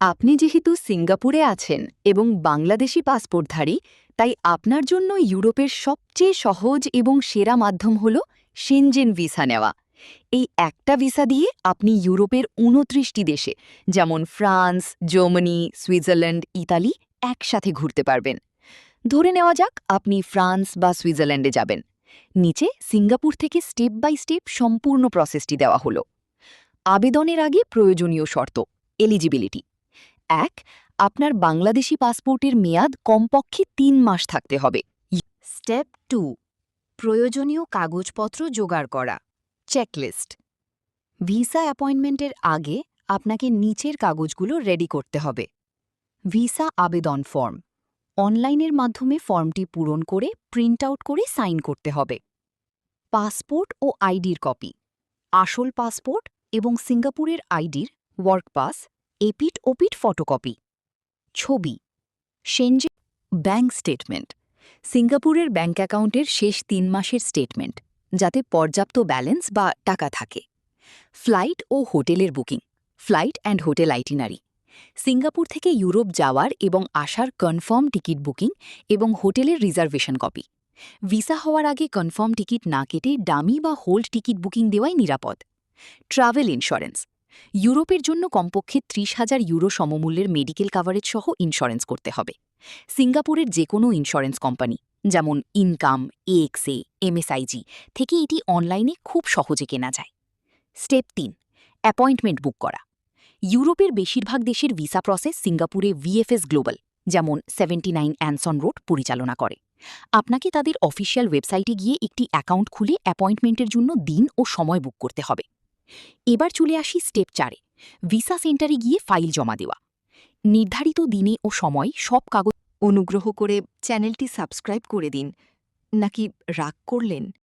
আপনি যেহেতু সিঙ্গাপুরে আছেন এবং বাংলাদেশি পাসপোর্টধারী, তাই আপনার জন্য ইউরোপের সবচেয়ে সহজ এবং সেরা মাধ্যম হল সেনজেন ভিসা নেওয়া। এই একটা ভিসা দিয়ে আপনি ইউরোপের ২৯টি দেশে, যেমন ফ্রান্স, জার্মানি, সুইজারল্যান্ড, ইতালি একসাথে ঘুরতে পারবেন। ধরে নেওয়া যাক আপনি ফ্রান্স বা সুইজারল্যান্ডে যাবেন। নিচে সিঙ্গাপুর থেকে স্টেপ বাই স্টেপ সম্পূর্ণ প্রসেসটি দেওয়া হলো। আবেদনের আগে প্রয়োজনীয় শর্ত, এলিজিবিলিটি। ১. আপনার বাংলাদেশি পাসপোর্টের মেয়াদ কমপক্ষে ৩ মাস থাকতে হবে। স্টেপ 2, প্রয়োজনীয় কাগজপত্র জোগাড় করা। চেকলিস্ট। ভিসা অ্যাপয়েন্টমেন্টের আগে আপনাকে নিচের কাগজগুলো রেডি করতে হবে। ভিসা আবেদন ফর্ম। অনলাইনের মাধ্যমে ফর্মটি পূরণ করে প্রিন্ট আউট করে সাইন করতে হবে। পাসপোর্ট ও আইডির কপি। আসল পাসপোর্ট এবং সিঙ্গাপুরের আইডির ওয়ার্ক পাস, এপিট ওপিট ফটোকপি। ছবি। Schengen bank statement. সিঙ্গাপুরের ব্যাংক অ্যাকাউন্টের শেষ ৩ মাসের স্টেটমেন্ট, যাতে পর্যাপ্ত ব্যালেন্স বা টাকা থাকে। ফ্লাইট ও হোটেলের booking. Flight and hotel itinerary. Singapore থেকে ইউরোপ যাওয়ার এবং আসার কনফার্ম টিকিট বুকিং এবং হোটেলের রিজার্ভেশন কপি। ভিসা হওয়ার আগে কনফার্ম টিকিট না কেটে ডামি বা হোল্ড টিকিট বুকিং দেওয়াই নিরাপদ। Travel insurance. ইউরোপের জন্য কমপক্ষে ৩০,০০০ ইউরো সমমূল্যের মেডিকেল কাভারেজ সহ ইন্স্যুরেন্স করতে হবে। সিঙ্গাপুরের যে কোনো ইন্স্যুরেন্স কোম্পানি, যেমন ইনকাম, এএক্সএ, এমএসআইজি থেকে এটি অনলাইনে খুব সহজে কেনা যায়। স্টেপ ৩, অ্যাপয়েন্টমেন্ট বুক করা। ইউরোপের বেশিরভাগ দেশের ভিসা প্রসেস সিঙ্গাপুরে ভিএফএস গ্লোবাল, যেমন 79 অ্যানসন রোড পরিচালনা করে। আপনাকে তাদের অফিসিয়াল ওয়েবসাইটে গিয়ে একটি অ্যাকাউন্ট খুলে অ্যাপয়েন্টমেন্টের জন্য দিন ও সময় বুক করতে হবে। এবার চলে আসি স্টেপ ৪, ভিসা সেন্টারে গিয়ে ফাইল জমা দেওয়া। নির্ধারিত দিনে ও সময় সব কাগজ। অনুগ্রহ করে চ্যানেলটি সাবস্ক্রাইব করে দিন। নাকি রাগ করলেন?